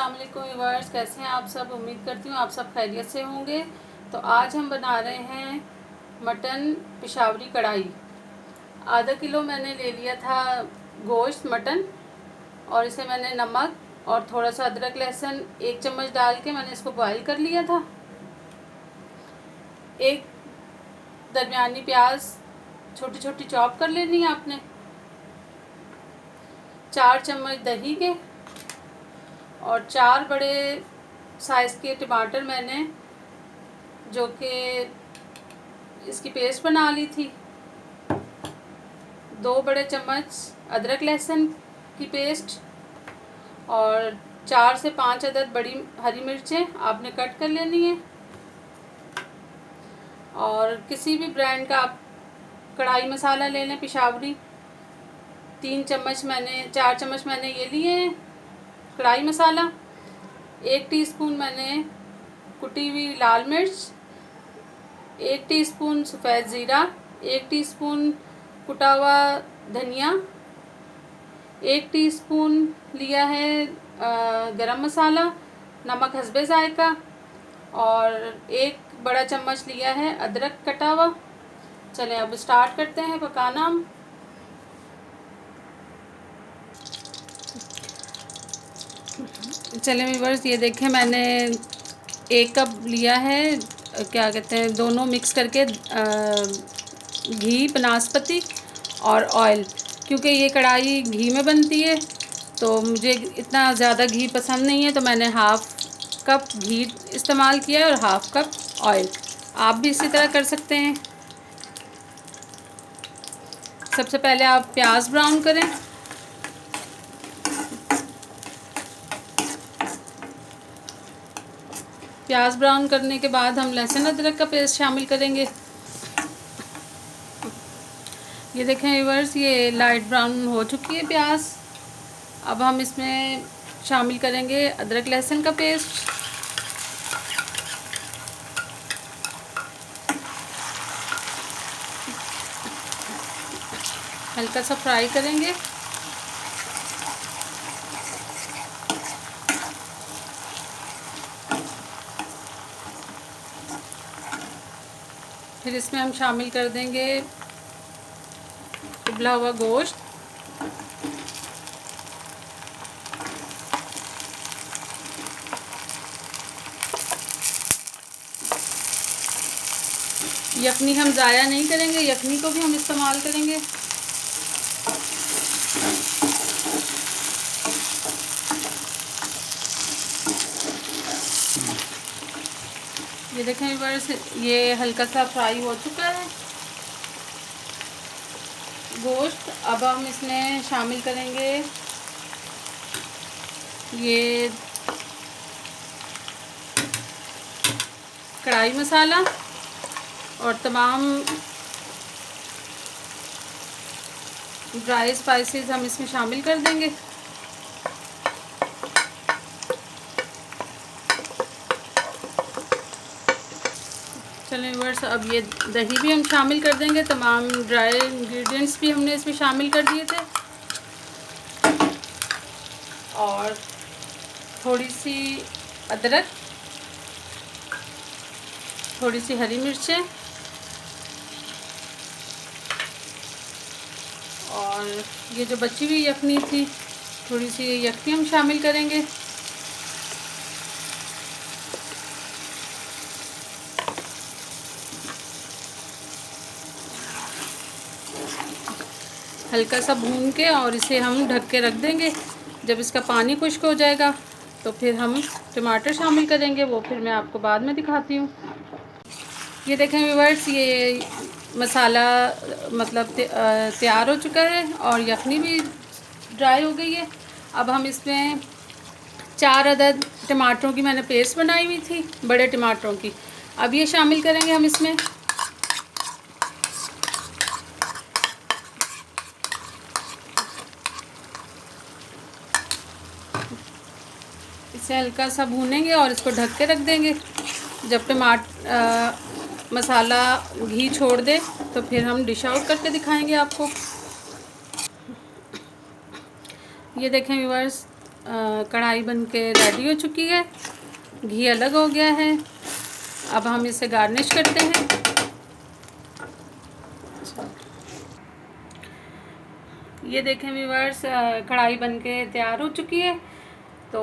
अस्सलाम वालेकुम व्यूअर्स, कैसे हैं आप सब। उम्मीद करती हूँ आप सब खैरियत से होंगे। तो आज हम बना रहे हैं मटन पेशावरी कढ़ाई। आधा किलो मैंने ले लिया था गोश्त मटन, और इसे मैंने नमक और थोड़ा सा अदरक लहसुन 1 चम्मच डाल के मैंने इसको बॉईल कर लिया था। एक दरमियानी प्याज छोटी छोटी चॉप कर लेनी है आपने। 4 चम्मच दही के और 4 बड़े साइज़ के टमाटर मैंने, जो कि इसकी पेस्ट बना ली थी। 2 बड़े चम्मच अदरक लहसुन की पेस्ट और 4 से 5 अदद बड़ी हरी मिर्चें आपने कट कर लेनी है। और किसी भी ब्रांड का आप कढ़ाई मसाला ले लें पेशावरी। 4 चम्मच मैंने ये लिए हैं कढ़ाई मसाला। 1 टीस्पून मैंने कुटी हुई लाल मिर्च, 1 टीस्पून सफ़ेद ज़ीरा, 1 टीस्पून कुटा हुआ धनिया, 1 टीस्पून लिया है गरम मसाला, नमक हस्बे ज़ायका, और 1 बड़ा चम्मच लिया है अदरक कटा हुआ। चलें अब स्टार्ट करते हैं पकाना। चलें व्यूअर्स, ये देखें मैंने 1 कप लिया है, क्या कहते हैं, दोनों मिक्स करके घी, बनास्पति और ऑयल। क्योंकि ये कढ़ाई घी में बनती है तो मुझे इतना ज़्यादा घी पसंद नहीं है, तो मैंने हाफ़ कप घी इस्तेमाल किया है और हाफ़ कप ऑयल। आप भी इसी तरह कर सकते हैं। सबसे पहले आप प्याज ब्राउन करें। प्याज ब्राउन करने के बाद हम लहसुन अदरक का पेस्ट शामिल करेंगे। ये देखें व्यूअर्स, ये लाइट ब्राउन हो चुकी है प्याज। अब हम इसमें शामिल करेंगे अदरक लहसुन का पेस्ट। हल्का सा फ्राई करेंगे। फिर इसमें हम शामिल कर देंगे उबला हुआ गोश्त। यखनी हम ज़ाया नहीं करेंगे, यखनी को भी हम इस्तेमाल करेंगे। ये देखें बस, ये हल्का सा फ्राई हो चुका है गोश्त। अब हम इसमें शामिल करेंगे ये कढ़ाई मसाला और तमाम ड्राई स्पाइसेस हम इसमें शामिल कर देंगे। चलें व्यूअर्स, अब ये दही भी हम शामिल कर देंगे। तमाम ड्राई इंग्रेडिएंट्स भी हमने इसमें शामिल कर दिए थे, और थोड़ी सी अदरक, थोड़ी सी हरी मिर्चें, और ये जो बची हुई यखनी थी, थोड़ी सी यखनी हम शामिल करेंगे। हल्का सा भून के और इसे हम ढक के रख देंगे। जब इसका पानी खुश्क हो जाएगा तो फिर हम टमाटर शामिल करेंगे, वो फिर मैं आपको बाद में दिखाती हूँ। ये देखें व्यूअर्स, ये मसाला मतलब तैयार हो चुका है और यखनी भी ड्राई हो गई है। अब हम इसमें 4 अदद टमाटरों की मैंने पेस्ट बनाई हुई थी, बड़े टमाटरों की, अब ये शामिल करेंगे हम इसमें। इसे हल्का सा भूनेंगे और इसको ढक के रख देंगे। जब मसाला घी छोड़ दे तो फिर हम डिश आउट करके दिखाएंगे आपको। ये देखें व्यूअर्स, कढ़ाई बन के रेडी हो चुकी है, घी अलग हो गया है। अब हम इसे गार्निश करते हैं। ये देखें व्यूअर्स, कढ़ाई बन के तैयार हो चुकी है। तो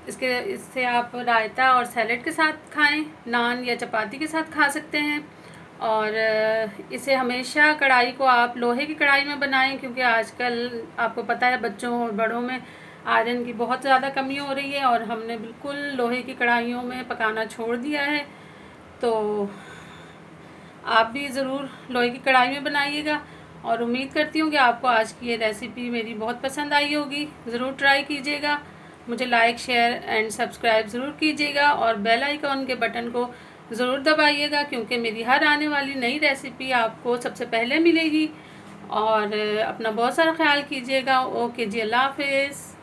इससे आप रायता और सैलेड के साथ खाएं, नान या चपाती के साथ खा सकते हैं। और इसे हमेशा कढ़ाई को आप लोहे की कढ़ाई में बनाएं, क्योंकि आजकल आपको पता है बच्चों और बड़ों में आयरन की बहुत ज़्यादा कमी हो रही है और हमने बिल्कुल लोहे की कढ़ाइयों में पकाना छोड़ दिया है। तो आप भी ज़रूर लोहे की कढ़ाई में बनाइएगा और उम्मीद करती हूँ कि आपको आज की ये रेसिपी मेरी बहुत पसंद आई होगी। ज़रूर ट्राई कीजिएगा। मुझे लाइक, शेयर एंड सब्सक्राइब ज़रूर कीजिएगा और बेल आइकॉन के बटन को ज़रूर दबाइएगा, क्योंकि मेरी हर आने वाली नई रेसिपी आपको सबसे पहले मिलेगी। और अपना बहुत सारा ख्याल कीजिएगा। ओके जी, अल्लाह हाफिज़।